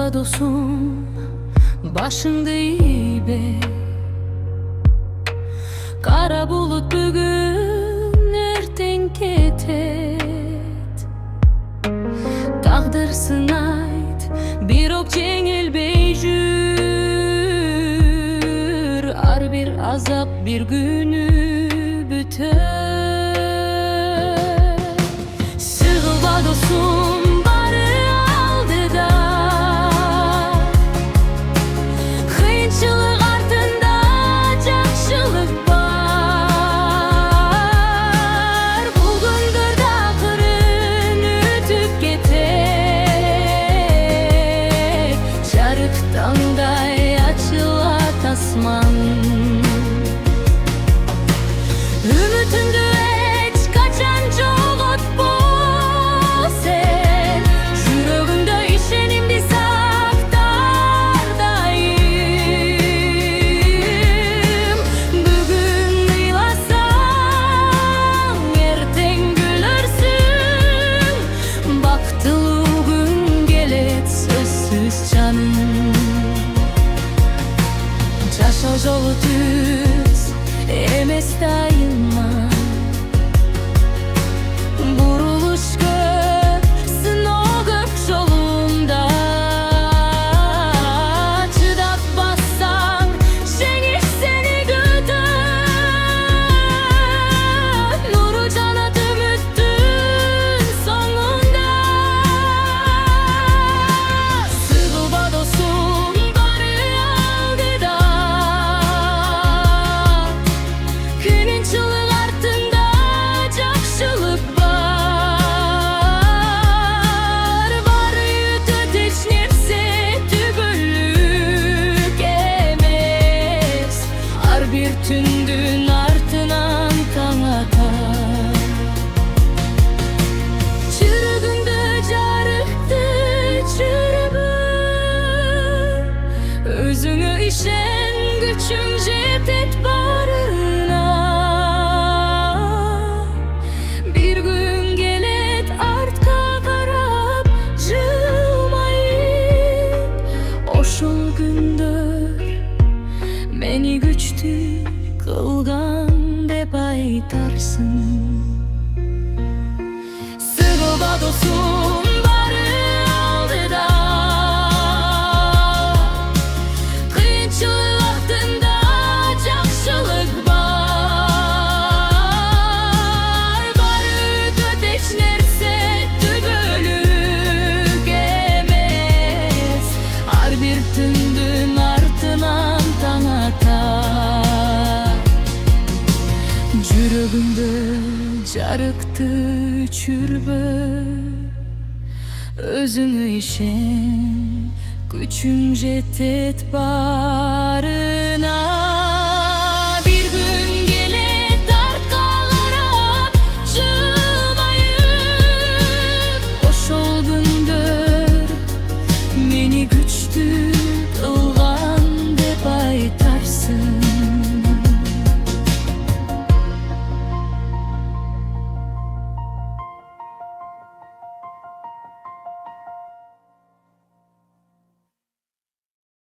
Sığılba dostum başыңды ийбе. Kara bulut bugün erten ketet. Taqdir sınayt birok жеңилбей жүр. Ар bir azap bir günü büter. Sığılba dostum bari aldıda. Kıyınçılık артында жақшылық бар. Бұл күндерді ақырын өтіп кетер. Жарық таңдай açılат асман. Ümitünde hiç kaçan жоғалтпа sen. Жүрегіңді işenimді сақтардайым. Бүгін ыйласаң, ертең күлерсің. Бақыттылы күн келет сөзсіз жаным. Жашоо жолу түз эмес дайыма. Бурулуш көп, сыноо көп жолунда. Чыдап бассаң, жеңиш сени күтөт. Нуру жанат үмүттүн соңунда. Сыгылба досум бары алдыда. Kıyınçılık артында жақшылық бар. Бары өтөт эч нерсе түгүлүк эмес. Ар бир түндүн артынан таң атар. Жүрөгүңдө жарыкты жүрбө. Өзүңө ишен, күчүң жетет барына. Bir gün gelet artka karap жылмайып. Ошол күндөр мени күчтүү кылган деп айтарсың. Сыгылба досум бары алдыда. Кыйынчылык артында жақшылық бар. Бары өтөт эч нерсе түгүлүк эмес. Ар бир түндүн артынан таң атар. Жүрөгүңдө жарыкты өчүрбө. Өзүңө ишен, күчүң жетет бары.